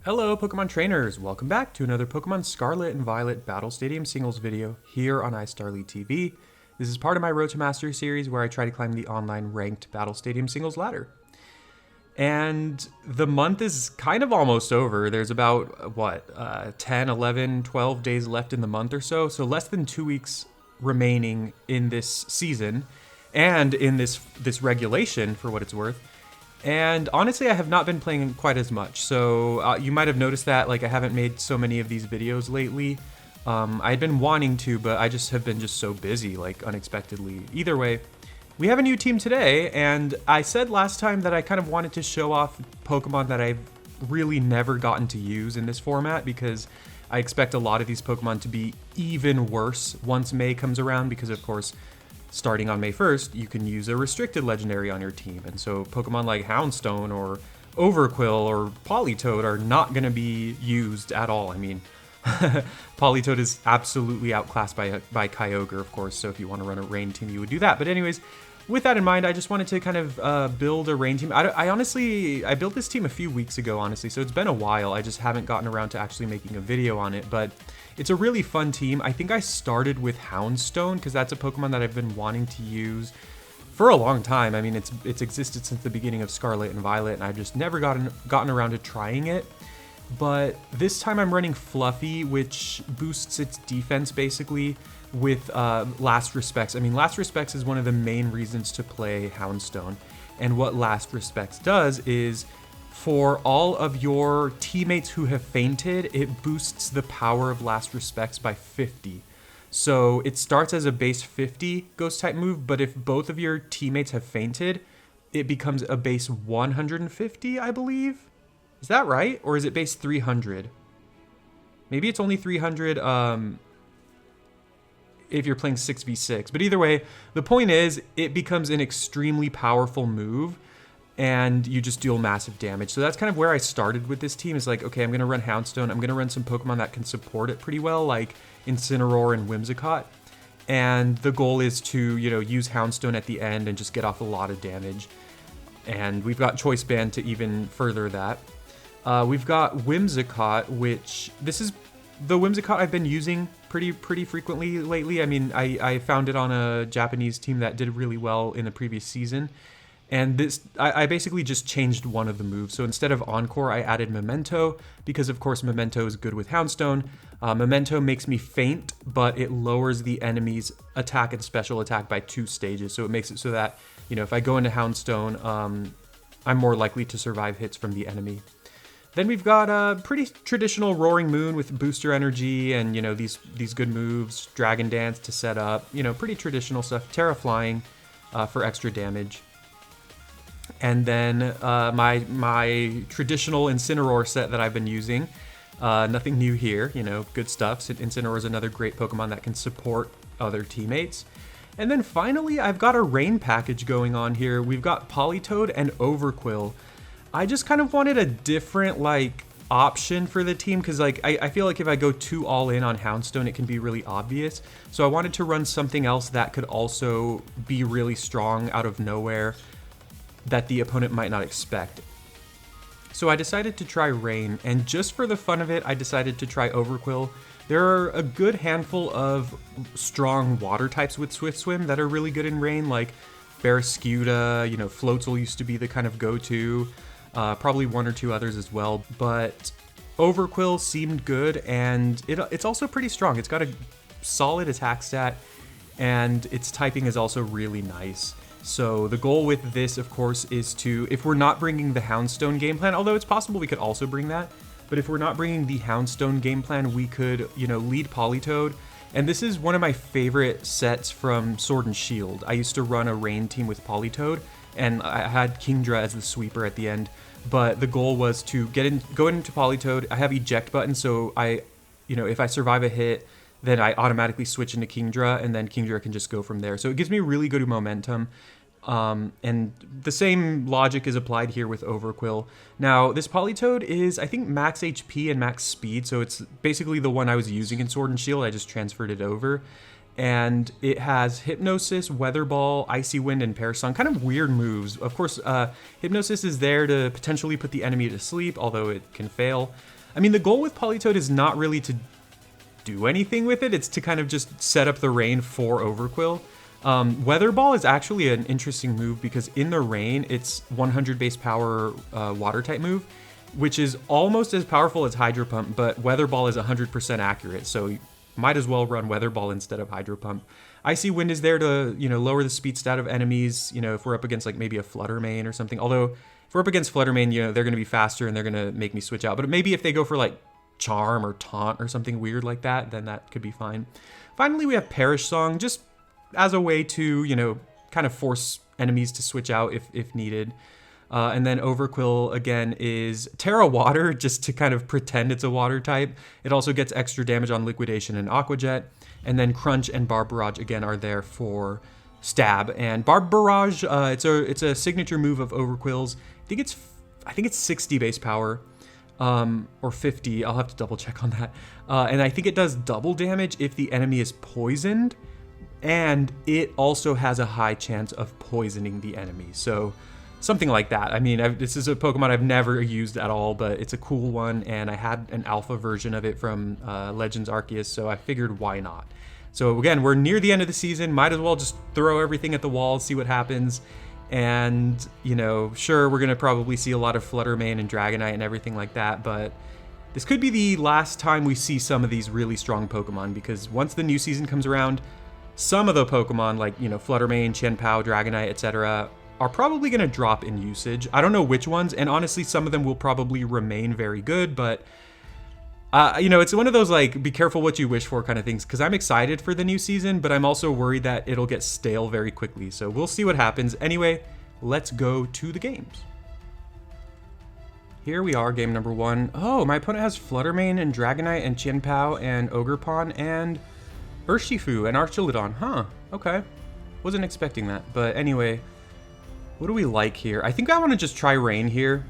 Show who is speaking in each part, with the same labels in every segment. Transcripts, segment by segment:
Speaker 1: Hello Pokemon trainers, welcome back to another Pokemon Scarlet and Violet Battle Stadium singles video here on iStarLeague TV. This is part of my Road to Mastery series where I try to climb the online ranked Battle Stadium singles ladder. And the month is kind of almost over. There's about, 10, 11, 12 days left in the month or so. So less than 2 weeks remaining in this season and in this regulation, for what it's worth. And honestly, I have not been playing quite as much. So you might have noticed that I haven't made so many of these videos lately. I'd been wanting to, but I just have been so busy, unexpectedly. Either way, we have a new team today, and I said last time that I kind of wanted to show off Pokemon that I've really never gotten to use in this format because I expect a lot of these Pokemon to be even worse once May comes around because, of course, starting on May 1st, you can use a restricted legendary on your team. And so Pokemon like Houndstone or Overqwil or Politoed are not going to be used at all. I mean, Politoed is absolutely outclassed by Kyogre, of course, so if you want to run a rain team, you would do that. But anyways, with that in mind, I just wanted to kind of build a rain team. I honestly built this team a few weeks ago, honestly, so it's been a while. I just haven't gotten around to actually making a video on it, but it's a really fun team. I think I started with Houndstone because that's a Pokemon that I've been wanting to use for a long time. I mean, it's existed since the beginning of Scarlet and Violet, and I've just never gotten around to trying it. But this time I'm running Fluffy, which boosts its defense basically with Last Respects. I mean, Last Respects is one of the main reasons to play Houndstone. And what Last Respects does is, for all of your teammates who have fainted, it boosts the power of Last Respects by 50. So it starts as a base 50 ghost type move, but if both of your teammates have fainted, it becomes a base 150, I believe. Is that right? Or is it base 300? Maybe it's only 300 if you're playing 6v6. But either way, the point is it becomes an extremely powerful move and you just deal massive damage. So that's kind of where I started with this team is okay, I'm going to run Houndstone. I'm going to run some Pokemon that can support it pretty well, like Incineroar and Whimsicott. And the goal is to, use Houndstone at the end and just get off a lot of damage. And we've got Choice Band to even further that. We've got Whimsicott, which this is the Whimsicott I've been using pretty frequently lately. I mean, I found it on a Japanese team that did really well in the previous season. And this, I basically just changed one of the moves. So instead of Encore, I added Memento because, of course, Memento is good with Houndstone. Memento makes me faint, but it lowers the enemy's attack and special attack by 2 stages. So it makes it so that, if I go into Houndstone, I'm more likely to survive hits from the enemy. Then we've got a pretty traditional Roaring Moon with booster energy and, these good moves, Dragon Dance to set up, pretty traditional stuff, Terra Flying for extra damage. And then my traditional Incineroar set that I've been using, nothing new here, good stuff. Incineroar is another great Pokemon that can support other teammates. And then finally, I've got a rain package going on here. We've got Politoed and Overqwil. I just kind of wanted a different option for the team because I feel like if I go too all in on Houndstone, it can be really obvious. So I wanted to run something else that could also be really strong out of nowhere that the opponent might not expect. So I decided to try Rain, and just for the fun of it, I decided to try Overqwil. There are a good handful of strong water types with Swift Swim that are really good in Rain, like Barraskewda, Floatzel used to be the kind of go-to. Probably 1 or 2 others as well, but Overqwil seemed good, and it's also pretty strong. It's got a solid attack stat, and its typing is also really nice. So the goal with this, of course, is to, if we're not bringing the Houndstone game plan, although it's possible we could also bring that, but if we're not bringing the Houndstone game plan, we could, lead Politoed. And this is one of my favorite sets from Sword and Shield. I used to run a rain team with Politoed, and I had Kingdra as the sweeper at the end. But the goal was to go into Politoed. I have eject button, so if I survive a hit, then I automatically switch into Kingdra, and then Kingdra can just go from there. So it gives me really good momentum. And the same logic is applied here with Overqwil. Now, this Politoed is, I think, max HP and max speed, so it's basically the one I was using in Sword and Shield. I just transferred it over. and it has Hypnosis, Weather Ball, Icy Wind, and Perish Song. Kind of weird moves. Of course, Hypnosis is there to potentially put the enemy to sleep, although it can fail. I mean, the goal with Politoed is not really to do anything with it. It's to kind of just set up the rain for Overqwil. Weather Ball is actually an interesting move because in the rain, it's 100 base power water type move, which is almost as powerful as Hydro Pump, but Weather Ball is 100% accurate. So might as well run Weather Ball instead of Hydro Pump. Icy Wind is there to, lower the speed stat of enemies, if we're up against like maybe a Flutter Mane or something. Although if we're up against Flutter Mane, they're going to be faster and they're going to make me switch out. But maybe if they go for like Charm or Taunt or something weird like that, then that could be fine. Finally, we have Perish Song, just as a way to, kind of force enemies to switch out if needed. And then Overqwil, again, is Terra Water, just to kind of pretend it's a water type. It also gets extra damage on Liquidation and Aqua Jet. And then Crunch and Barb Barrage, again, are there for stab. And Barb Barrage, it's a signature move of Overqwil's. I think it's 60 base power, or 50. I'll have to double check on that. And I think it does double damage if the enemy is poisoned. And it also has a high chance of poisoning the enemy. So something like that. I mean, this is a Pokemon I've never used at all, but it's a cool one, and I had an alpha version of it from Legends Arceus, so I figured why not. So again, we're near the end of the season, might as well just throw everything at the wall, see what happens, and, sure, we're going to probably see a lot of Flutter Mane and Dragonite and everything like that, but this could be the last time we see some of these really strong Pokemon, because once the new season comes around, some of the Pokemon, like, Flutter Mane, Chien-Pao, Dragonite, etc., are probably going to drop in usage. I don't know which ones, and honestly, some of them will probably remain very good, but, it's one of those, like, be careful what you wish for kind of things, because I'm excited for the new season, but I'm also worried that it'll get stale very quickly, so we'll see what happens. Anyway, let's go to the games. Here we are, game number 1. Oh, my opponent has Flutter Mane and Dragonite and Chien-Pao and Ogerpon and Urshifu and Archelodon. Huh, okay. Wasn't expecting that, but anyway, what do we like here? I think I want to just try Rain here.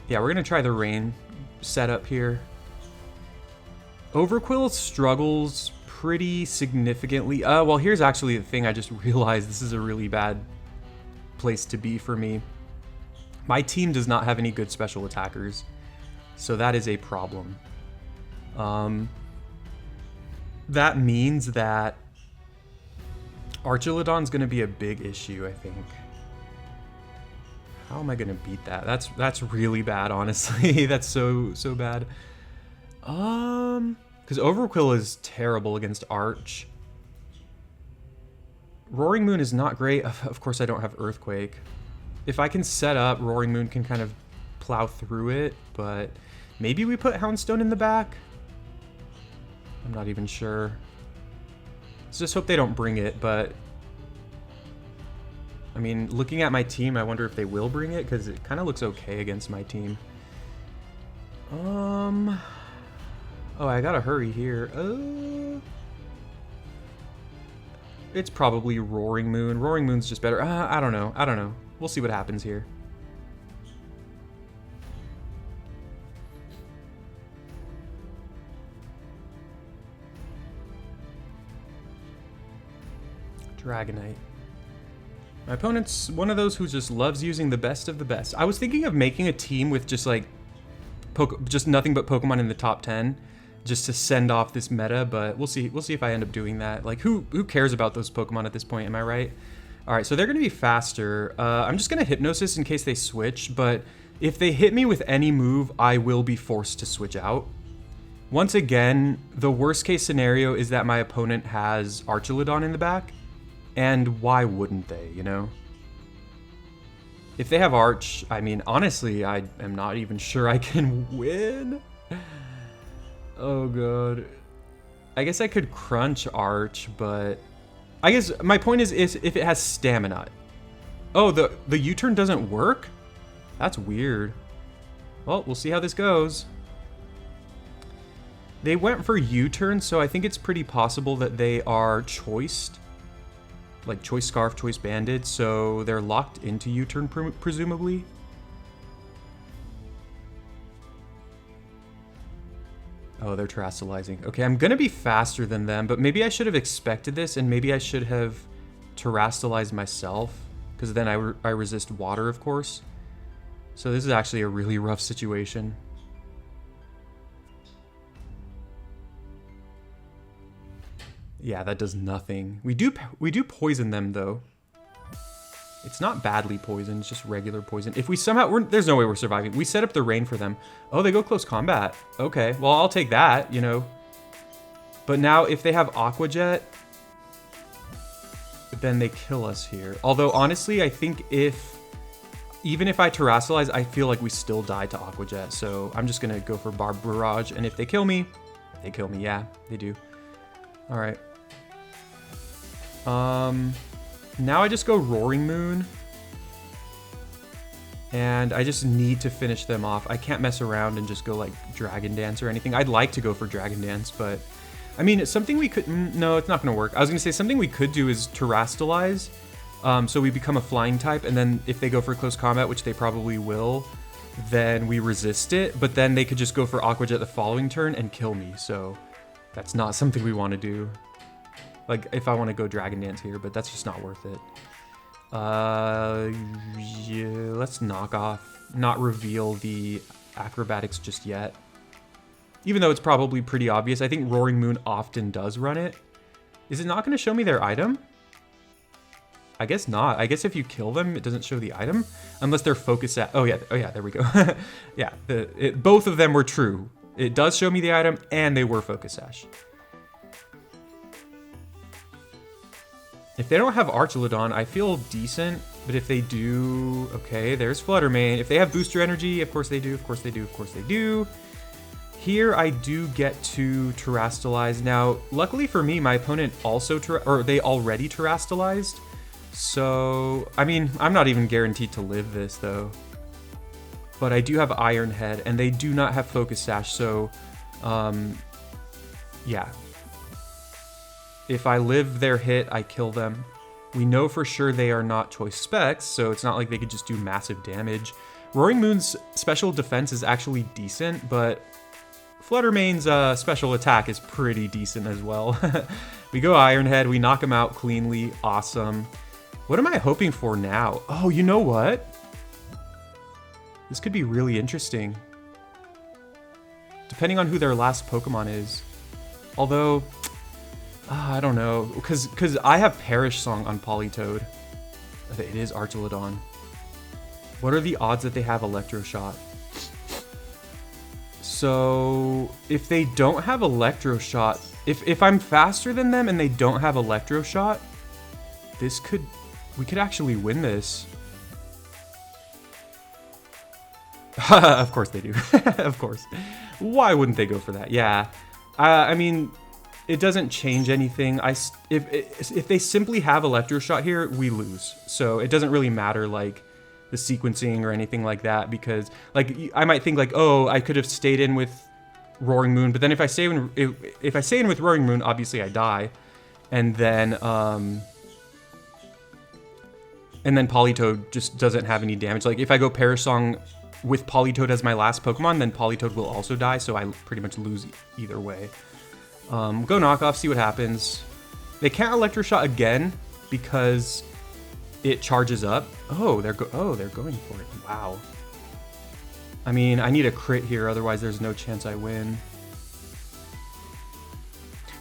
Speaker 1: Yeah, we're going to try the Rain setup here. Overqwil struggles pretty significantly. Well, here's actually the thing I just realized. This is a really bad place to be for me. My team does not have any good special attackers, so that is a problem. That means that Archelodon's going to be a big issue, I think. How am I going to beat that? That's really bad, honestly. That's so bad. Because Overqwil is terrible against Arch. Roaring Moon is not great. Of course, I don't have Earthquake. If I can set up, Roaring Moon can kind of plow through it, but maybe we put Houndstone in the back? I'm not even sure. Let's just hope they don't bring it, but I mean, looking at my team, I wonder if they will bring it, because it kind of looks okay against my team. Oh, I gotta hurry here. It's probably Roaring Moon. Roaring Moon's just better. I don't know. We'll see what happens here. Dragonite. My opponent's one of those who just loves using the best of the best. I was thinking of making a team with just like just nothing but Pokemon in the top 10, just to send off this meta, but we'll see. We'll see if I end up doing that. Like, who cares about those Pokemon at this point? Am I right? All right, so they're going to be faster. I'm just going to Hypnosis in case they switch, but if they hit me with any move, I will be forced to switch out. Once again, the worst case scenario is that my opponent has Archelodon in the back. And why wouldn't they, If they have Arch, I mean, honestly, I am not even sure I can win. Oh, God. I guess I could Crunch Arch, but I guess my point is if it has Stamina. Oh, the U-turn doesn't work? That's weird. Well, we'll see how this goes. They went for U-turn, so I think it's pretty possible that they are choiced. Like Choice Scarf, Choice Banded, so they're locked into U-turn presumably. Oh, they're terastallizing. Okay, I'm gonna be faster than them, but maybe I should have expected this, and maybe I should have terastallized myself, because then I resist water, of course. So this is actually a really rough situation. Yeah, that does nothing. We do poison them though. It's not badly poisoned, it's just regular poison. If we somehow, there's no way we're surviving. We set up the rain for them. Oh, they go close combat. Okay, well, I'll take that, you know. But now if they have Aqua Jet, then they kill us here. Although honestly, I think even if I terastallize, I feel like we still die to Aqua Jet. So I'm just gonna go for Barb Barrage, and if they kill me, they kill me. Yeah, they do. All right. Now I just go Roaring Moon. And I just need to finish them off. I can't mess around and just go like Dragon Dance or anything. I'd like to go for Dragon Dance, but I mean, it's something we could, no, it's not gonna work. I was gonna say something we could do is Terastallize. So we become a flying type, and then if they go for close combat, which they probably will, then we resist it, but then they could just go for Aqua Jet the following turn and kill me. So that's not something we want to do. Like, if I want to go Dragon Dance here, but that's just not worth it. Yeah, let's knock off, not reveal the acrobatics just yet. Even though it's probably pretty obvious, I think Roaring Moon often does run it. Is it not going to show me their item? I guess not. I guess if you kill them, it doesn't show the item, unless they're focused at. Oh yeah, there we go. Yeah, both of them were true. It does show me the item, and they were Focus Sash. If they don't have Archelodon, I feel decent, but if they do, okay, there's Fluttermane. If they have Booster Energy, of course they do, of course they do, of course they do. Here I do get to Terastallize. Now, luckily for me, my opponent also, they already Terastallized. So, I mean, I'm not even guaranteed to live this though. But I do have Iron Head, and they do not have Focus Sash, so, yeah. If I live their hit, I kill them. We know for sure they are not Choice Specs, so it's not like they could just do massive damage. Roaring Moon's special defense is actually decent, but Fluttermane's special attack is pretty decent as well. We go Iron Head, we knock him out cleanly, awesome. What am I hoping for now? Oh, you know what? This could be really interesting. Depending on who their last Pokemon is. Although, I don't know, because I have Perish Song on Politoed. It is Archelodon. What are the odds that they have Electroshock? So, if they don't have Electroshock, if I'm faster than them and they don't have Electroshock, we could actually win this. Of course they do. Of course. Why wouldn't they go for that? Yeah. I mean, it doesn't change anything. If they simply have Electroshock here, we lose. So it doesn't really matter like the sequencing or anything like that, because like I might think like, oh, I could have stayed in with Roaring Moon, but then if I stay in with Roaring Moon, obviously I die, and then Politoed just doesn't have any damage. Like if I go Perish Song with Politoed as my last Pokemon, then Politoed will also die, so I pretty much lose either way. Go Knockoff, see what happens. They can't Electroshot again because it charges up. Oh, they're going for it. Wow. I mean, I need a crit here, otherwise there's no chance I win.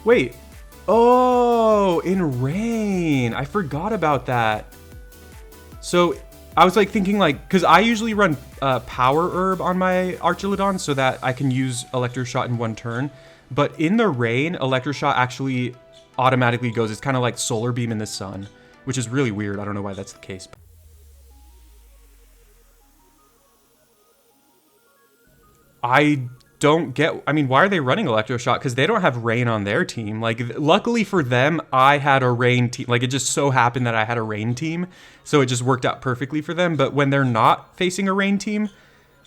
Speaker 1: Wait. Oh, in rain. I forgot about that. So I was like thinking like, because I usually run Power Herb on my Archelodon so that I can use Electroshot in one turn. But in the rain, Electroshot actually automatically goes. It's kind of like Solar Beam in the sun, which is really weird. I don't know why that's the case. I don't get, I mean, why are they running Electroshock? Because they don't have rain on their team. Like, luckily for them, I had a rain team. Like, it just so happened that I had a rain team, so it just worked out perfectly for them. But when they're not facing a rain team,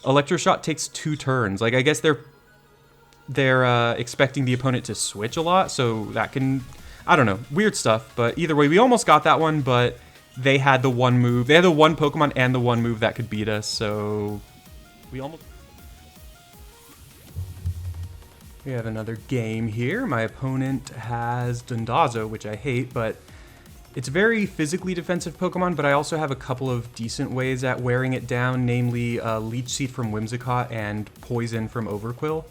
Speaker 1: Electroshock takes 2 turns. Like, I guess they're expecting the opponent to switch a lot, so that can, I don't know, weird stuff. But either way, we almost got that one, but they had the one move. They had the one Pokemon and the one move that could beat us, so we almost... We have another game here. My opponent has Dondozo, which I hate, but it's a very physically defensive Pokemon, but I also have a couple of decent ways at wearing it down, namely Leech Seed from Whimsicott and Poison from Overqwil.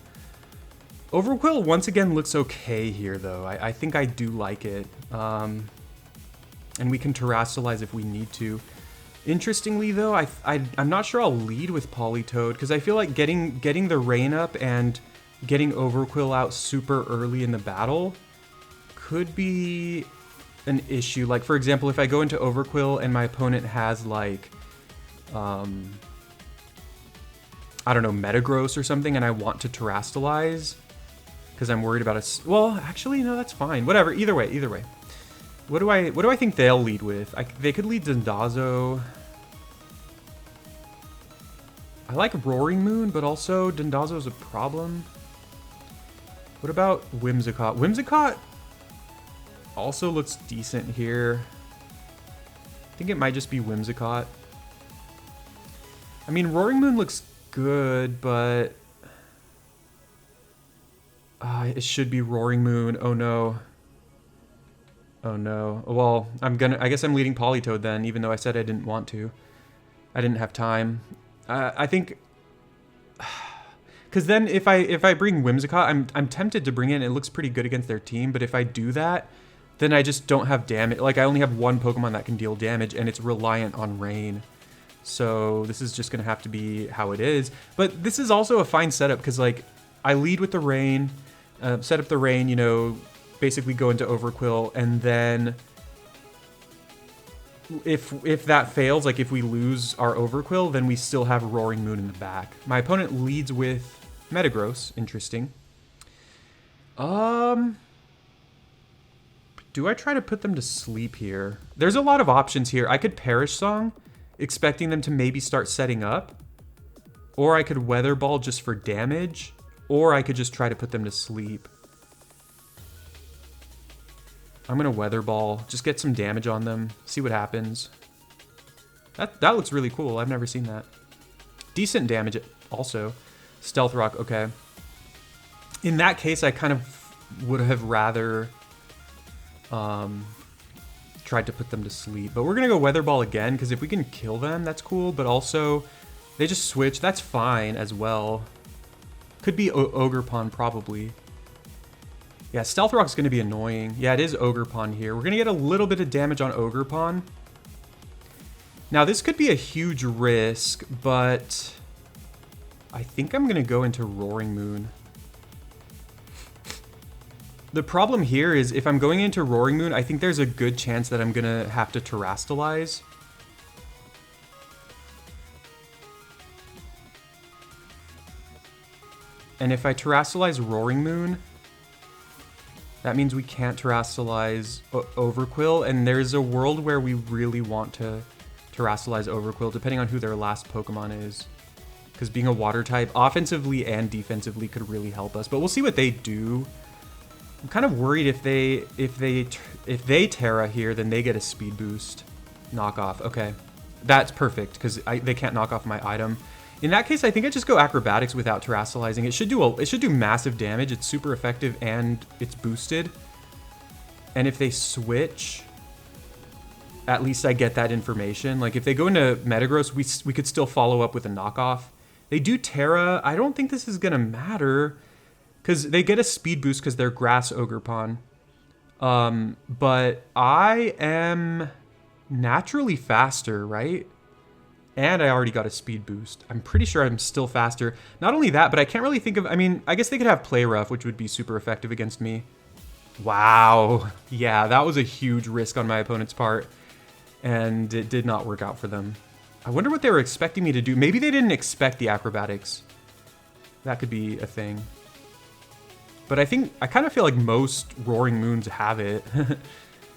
Speaker 1: Overqwil once again looks okay here, though. I think I do like it. And we can Terrasilize if we need to. Interestingly, though, I'm not sure I'll lead with Politoed, because I feel like getting the rain up and getting Overqwil out super early in the battle could be an issue. Like, for example, if I go into Overqwil and my opponent has, like, I don't know, Metagross or something, and I want to Terrasilize, because I'm worried about a... Well, actually, no, that's fine. Whatever, either way. What do I think they'll lead with? They could lead Dondozo. I like Roaring Moon, but also Dondozo's a problem. What about Whimsicott? Whimsicott also looks decent here. I think it might just be Whimsicott. I mean, Roaring Moon looks good, but... it should be Roaring Moon. Oh no. Oh no. Well, I guess I'm leading Politoed then, even though I said I didn't want to. I didn't have time. I think... Because then if I bring Whimsicott, I'm tempted to bring it, and it looks pretty good against their team, but if I do that, then I just don't have damage. Like, I only have one Pokemon that can deal damage, and it's reliant on rain. So this is just going to have to be how it is. But this is also a fine setup, because, like, I lead with the rain, set up the rain, you know, basically go into Overqwil, and then if that fails, like if we lose our Overqwil, then we still have Roaring Moon in the back. My opponent leads with Metagross. Interesting. Do I try to put them to sleep here? There's a lot of options here. I could Perish Song, expecting them to maybe start setting up. Or I could Weather Ball just for damage. Or I could just try to put them to sleep. I'm going to Weather Ball, just get some damage on them, see what happens. That looks really cool. I've never seen that. Decent damage also. Stealth Rock, okay. In that case, I kind of would have rather tried to put them to sleep. But we're going to go Weather Ball again, because if we can kill them, that's cool. But also, they just switch. That's fine as well. Could be Ogerpon, probably. Yeah, Stealth Rock's going to be annoying. Yeah, it is Ogerpon here. We're going to get a little bit of damage on Ogerpon. Now, this could be a huge risk, but I think I'm going to go into Roaring Moon. The problem here is if I'm going into Roaring Moon, I think there's a good chance that I'm going to have to Terrasilize. And if I Terrasilize Roaring Moon, that means we can't Terrasilize Overqwil, and there's a world where we really want to Terrasilize Overqwil, depending on who their last Pokemon is. Because being a water type, offensively and defensively, could really help us. But we'll see what they do. I'm kind of worried if they Terra here, then they get a speed boost. Knock off. Okay, that's perfect because they can't knock off my item. In that case, I think I just go Acrobatics without Terrasilizing. It should do massive damage. It's super effective and it's boosted. And if they switch, at least I get that information. Like if they go into Metagross, we could still follow up with a knockoff. They do Terra. I don't think this is gonna matter because they get a speed boost because they're Grass Ogerpon. But I am naturally faster, right? And I already got a speed boost. I'm pretty sure I'm still faster. Not only that, but I can't really think of... I mean, I guess they could have Play Rough, which would be super effective against me. Wow. Yeah, that was a huge risk on my opponent's part. And it did not work out for them. I wonder what they were expecting me to do. Maybe they didn't expect the Acrobatics. That could be a thing. But I kind of feel like most Roaring Moons have it.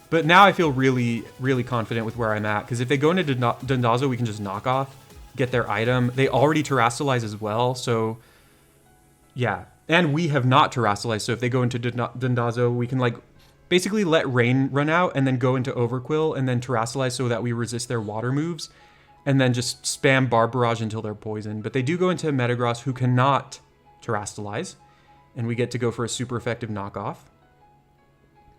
Speaker 1: But now I feel really, really confident with where I'm at. Because if they go into Dondozo, we can just knock off, get their item. They already Terrasilize as well, so yeah. And we have not Terrasilized, so if they go into Dondozo, we can like basically let Rain run out and then go into Overqwil and then Terrasilize so that we resist their water moves. And then just spam Barb Barrage until they're poisoned. But they do go into Metagross, who cannot Terrasilize. And we get to go for a super effective knockoff.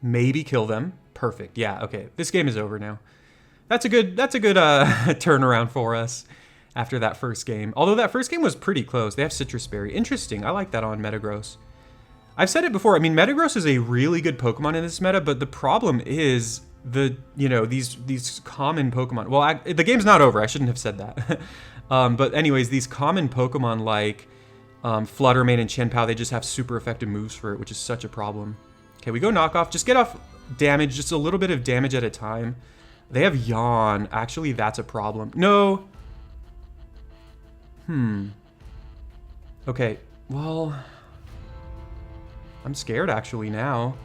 Speaker 1: Maybe kill them. Perfect. Yeah, okay. This game is over now. That's a good turnaround for us after that first game. Although that first game was pretty close. They have Citrus Berry. Interesting. I like that on Metagross. I've said it before. I mean, Metagross is a really good Pokemon in this meta, but the problem is these common Pokemon. Well, the game's not over. I shouldn't have said that. But anyways, these common Pokemon like Fluttermane and Chien-Pao, they just have super effective moves for it, which is such a problem. Okay, we go knockoff. Just get off damage, just a little bit of damage at a time. They have Yawn. Actually, that's a problem. No. Okay, well, I'm scared actually now.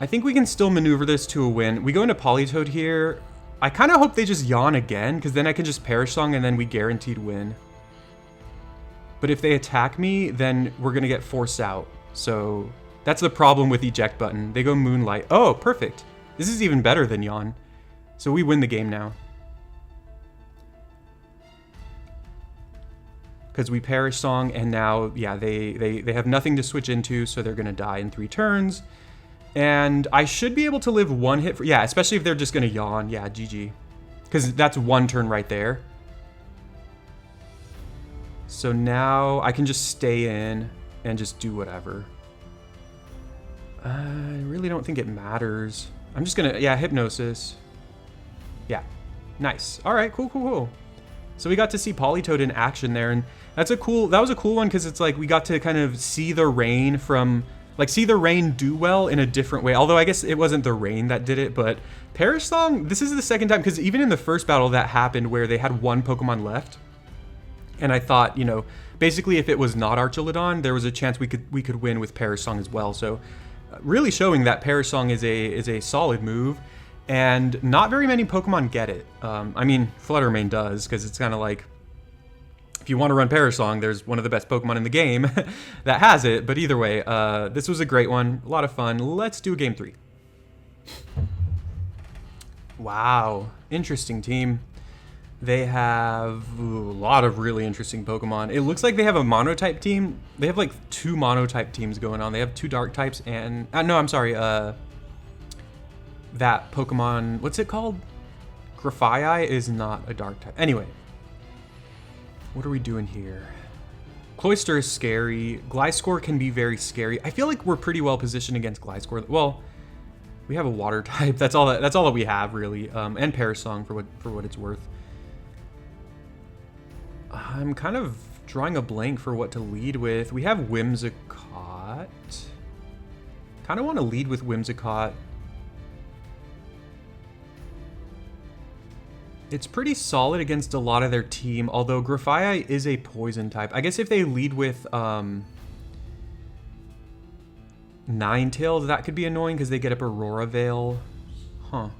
Speaker 1: I think we can still maneuver this to a win. We go into Politoed here. I kind of hope they just Yawn again, because then I can just Perish Song and then we guaranteed win. But if they attack me, then we're going to get forced out. So that's the problem with eject button. They go Moonlight. Oh, perfect. This is even better than Yawn. So we win the game now. Because we Perish Song, and now, yeah, they have nothing to switch into, so they're going to die in 3 turns. And I should be able to live 1 hit for... Yeah, especially if they're just going to Yawn. Yeah, GG. Because that's 1 turn right there. So now I can just stay in and just do whatever. I really don't think it matters. I'm just going to... Yeah, Hypnosis. Yeah. Nice. All right, cool. So we got to see Politoed in action there, and that was a cool one because it's like we got to kind of see the rain from... Like, see the rain do well in a different way. Although I guess it wasn't the rain that did it, but Perish Song, this is the second time, because even in the first battle that happened where they had 1 Pokemon left, and I thought, you know, basically if it was not Archelodon, there was a chance we could win with Perish Song as well. So really showing that Perish Song is a solid move, and not very many Pokemon get it. I mean, Fluttermane does, because it's kind of like, if you want to run Perish Song, there's one of the best Pokemon in the game that has it. But either way, this was a great one. A lot of fun. Let's do game 3. Wow. Interesting team. They have a lot of really interesting Pokemon. It looks like they have a monotype team. They have like 2 monotype teams going on. They have 2 dark types and... no, I'm sorry. That Pokemon... What's it called? Grafaiai is not a dark type. Anyway. What are we doing here? Cloyster is scary. Gliscor can be very scary. I feel like we're pretty well positioned against Gliscor. Well, we have a water type. That's all that we have really. And Perish Song for what it's worth. I'm kind of drawing a blank for what to lead with. We have Whimsicott. Kind of want to lead with Whimsicott. It's pretty solid against a lot of their team, although Grafaiai is a poison type. I guess if they lead with Ninetales, that could be annoying because they get up Aurora Veil. Huh.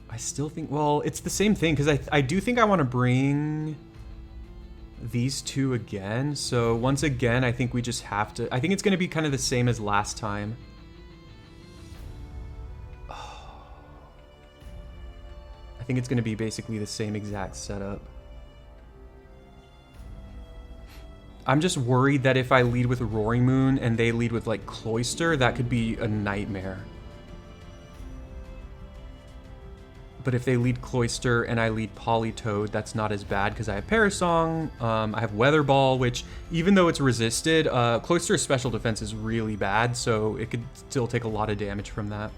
Speaker 1: I still think, well, it's the same thing because I do think I want to bring these 2 again. So once again, I think we just have to, I think it's going to be kind of the same as last time. I think it's going to be basically the same exact setup. I'm just worried that if I lead with Roaring Moon and they lead with like Cloyster, that could be a nightmare. But if they lead Cloyster and I lead Politoed, that's not as bad because I have Perish Song, I have Weather Ball, which even though it's resisted, Cloyster's special defense is really bad, so it could still take a lot of damage from that.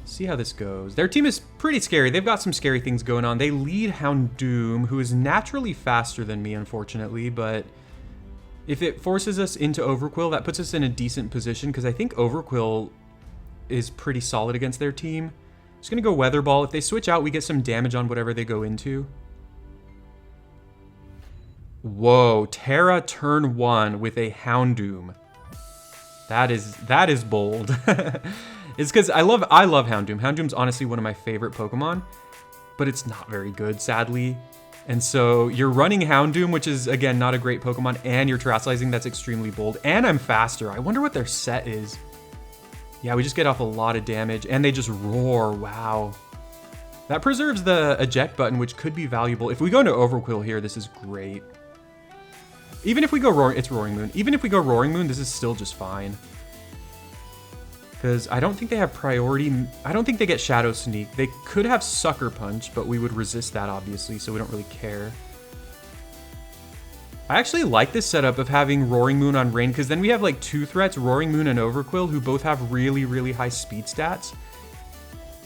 Speaker 1: See how this goes. Their team is pretty scary. They've got some scary things going on. They lead Houndoom, who is naturally faster than me, unfortunately, but if it forces us into Overqwil, that puts us in a decent position because I think Overqwil is pretty solid against their team. Just gonna go Weather Ball. If they switch out, we get some damage on whatever they go into. Whoa, Terra turn 1 with a Houndoom. That is bold. It's because I love Houndoom. Houndoom's honestly one of my favorite Pokemon, but it's not very good, sadly. And so you're running Houndoom, which is, again, not a great Pokemon, and you're Terastallizing, that's extremely bold. And I'm faster. I wonder what their set is. Yeah, we just get off a lot of damage, and they just roar. Wow. That preserves the eject button, which could be valuable. If we go into Overqwil here, this is great. Even if we go Roaring, it's Roaring Moon. Even if we go Roaring Moon, this is still just fine. Because I don't think they have priority. I don't think they get Shadow Sneak. They could have Sucker Punch, but we would resist that, obviously, so we don't really care. I actually like this setup of having Roaring Moon on Rain, because then we have like 2 threats, Roaring Moon and Overqwil, who both have really, really high speed stats.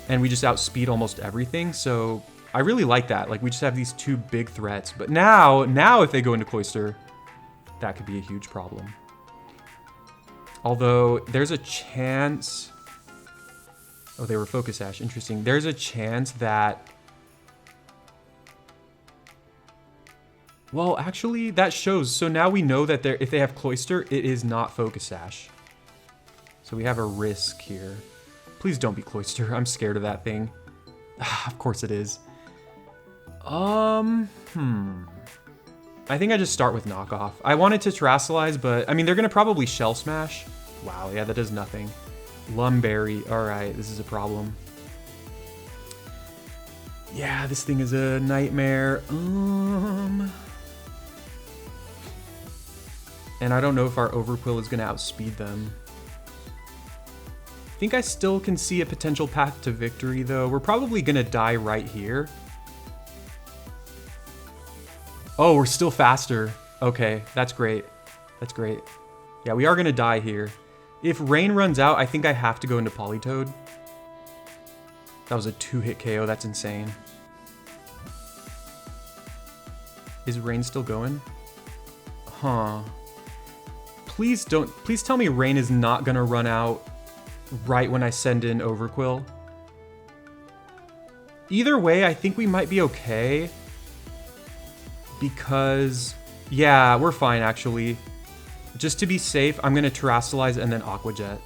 Speaker 1: And we just outspeed almost everything, so I really like that. Like, we just have these 2 big threats. But now if they go into Cloyster, that could be a huge problem. Although, there's a chance... Oh, they were Focus Sash. Interesting. There's a chance that... Well, actually, that shows. So now we know that if they have Cloyster, it is not Focus Sash. So we have a risk here. Please don't be Cloyster. I'm scared of that thing. Of course it is. I think I just start with Knockoff. I wanted to Terrasilize, but I mean, they're going to probably Shell Smash. Wow, yeah, that does nothing. Lumberry. All right, this is a problem. Yeah, this thing is a nightmare. And I don't know if our Overqwil is going to outspeed them. I think I still can see a potential path to victory, though. We're probably going to die right here. Oh, we're still faster. Okay, that's great. That's great. Yeah, we are going to die here. If Rain runs out, I think I have to go into Politoed. That was a 2-hit KO. That's insane. Is Rain still going? Huh. Please tell me Rain is not going to run out right when I send in Overqwil. Either way, I think we might be okay. Because, yeah, we're fine, actually. Just to be safe, I'm going to Terrasilize and then Aqua Jet.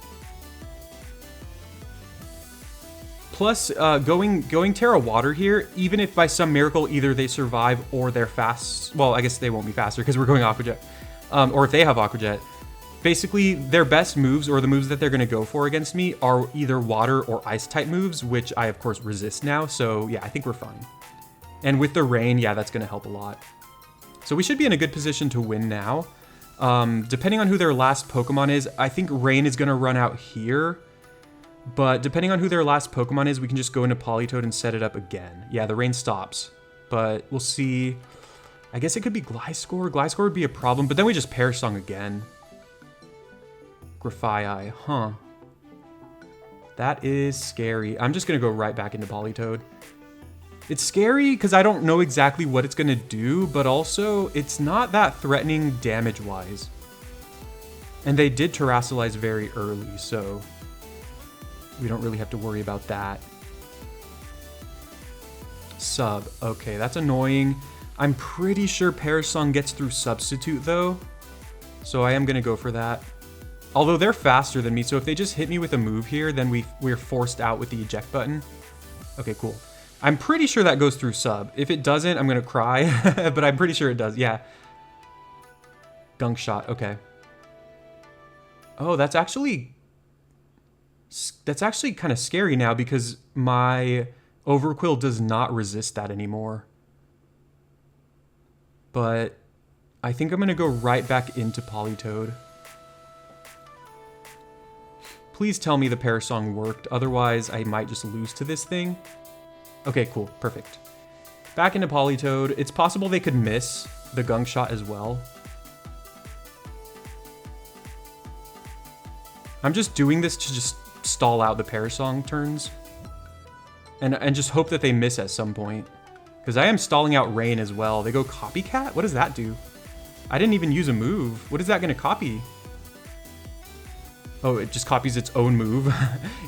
Speaker 1: Plus, going Terra Water here, even if by some miracle either they survive or they're fast... Well, I guess they won't be faster because we're going Aqua Jet. Or if they have Aqua Jet. Basically, their best moves, or the moves that they're going to go for against me, are either water or ice type moves, which I, of course, resist now. So, yeah, I think we're fine. And with the Rain, yeah, that's going to help a lot. So we should be in a good position to win now. Depending on who their last Pokemon is, I think Rain is going to run out here. But depending on who their last Pokemon is, we can just go into Politoed and set it up again. Yeah, the Rain stops. But we'll see. I guess it could be Gliscor. Gliscor would be a problem, but then we just Perish Song again. Grafaiai, huh. That is scary. I'm just going to go right back into Politoed. It's scary because I don't know exactly what it's going to do, but also it's not that threatening damage-wise. And they did Terrasilize very early, so we don't really have to worry about that. Sub. Okay, that's annoying. I'm pretty sure Perish Song gets through Substitute, though. So I am going to go for that. Although they're faster than me, so if they just hit me with a move here, then we're forced out with the eject button. Okay, cool. I'm pretty sure that goes through sub. If it doesn't, I'm going to cry, but I'm pretty sure it does. Yeah. Gunk Shot, okay. Oh, that's actually kind of scary now because my Overqwil does not resist that anymore. But I think I'm going to go right back into Politoed. Please tell me the Perish Song worked, otherwise I might just lose to this thing. Okay, cool, perfect. Back into Politoed. It's possible they could miss the Gunk Shot as well. I'm just doing this to just stall out the Perish Song turns. And just hope that they miss at some point. Because I am stalling out Rain as well. They go Copycat? What does that do? I didn't even use a move. What is that going to copy? Oh, it just copies its own move.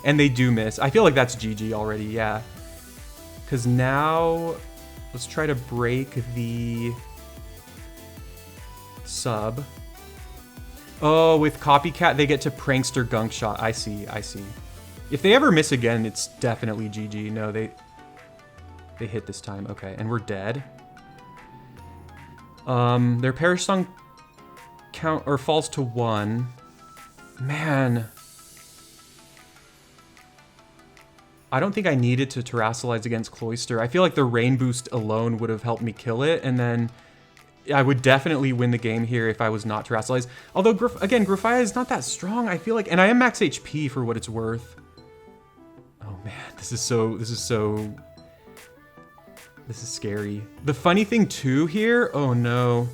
Speaker 1: And they do miss. I feel like that's GG already, yeah. Because now, let's try to break the sub. Oh, with Copycat, they get to Prankster Gunk Shot. I see, I see. If they ever miss again, it's definitely GG. No, they hit this time. Okay, and we're dead. Their Perish Song count or falls to 1. Man. I don't think I needed to Terrasilize against Cloyster. I feel like the Rain Boost alone would have helped me kill it, and then I would definitely win the game here if I was not Terrasilize. Although, again, Grafaia is not that strong, I feel like, and I am max HP for what it's worth. Oh man, this is scary. The funny thing too here, oh no.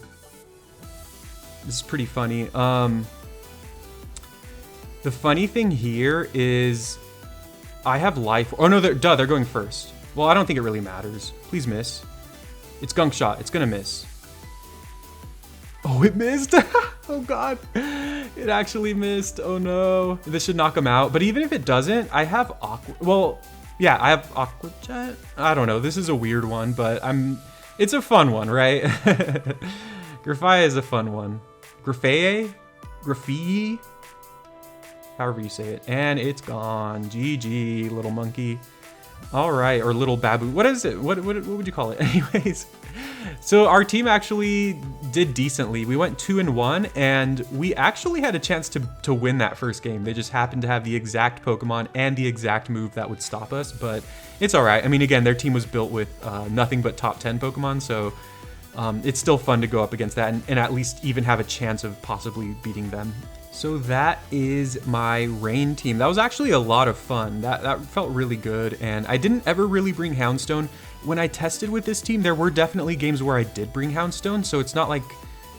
Speaker 1: This is pretty funny. The funny thing here is I have life. Oh no, they're going first. Well, I don't think it really matters. Please miss. It's Gunk Shot. It's gonna miss. Oh, it missed. Oh god. It actually missed. Oh no. This should knock him out. But even if it doesn't, I have well, yeah, I have Aqua Jet. I don't know. This is a weird one, but it's a fun one, right? Grafaia is a fun one. Grafie? However you say it. And it's gone. GG, little monkey. All right, or little babu. What is it? What would you call it? Anyways, so our team actually did decently. We went 2-1, and we actually had a chance to win that first game. They just happened to have the exact Pokemon and the exact move that would stop us, but it's all right. I mean, again, their team was built with nothing but top 10 Pokemon, so it's still fun to go up against that and at least even have a chance of possibly beating them. So that is my Rain team. That was actually a lot of fun. That felt really good, and I didn't ever really bring Houndstone. When I tested with this team, there were definitely games where I did bring Houndstone, so it's not like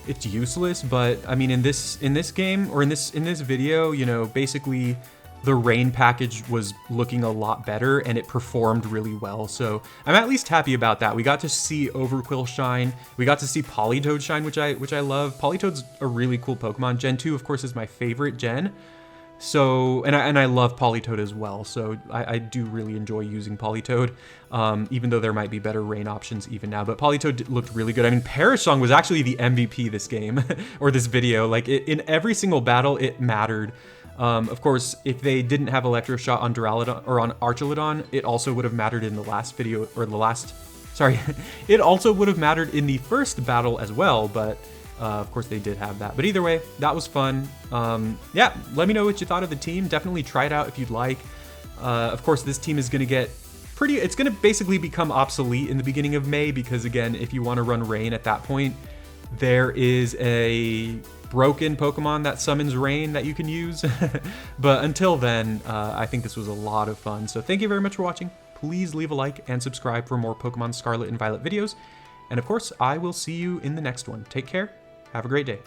Speaker 1: it's useless, but I mean in this game, or in this video, you know, basically the Rain package was looking a lot better and it performed really well. So I'm at least happy about that. We got to see Overqwil shine. We got to see Politoed shine, which I love. Politoed's a really cool Pokemon. Gen 2, of course, is my favorite gen. So, and I love Politoed as well. So I do really enjoy using Politoed, even though there might be better Rain options even now. But Politoed looked really good. I mean, Parashong was actually the MVP this game, or this video. Like, in every single battle, it mattered. Of course, if they didn't have Electro Shot on Duraludon or on Archaludon, it also would have mattered in the last video, or sorry, it also would have mattered in the first battle as well, but of course they did have that. But either way, that was fun. Yeah, let me know what you thought of the team. Definitely try it out if you'd like. Of course, this team is going to get it's going to basically become obsolete in the beginning of May, because again, if you want to run Rain at that point, there is a broken Pokemon that summons Rain that you can use. But until then, I think this was a lot of fun. So thank you very much for watching. Please leave a like and subscribe for more Pokemon Scarlet and Violet videos. And of course, I will see you in the next one. Take care. Have a great day.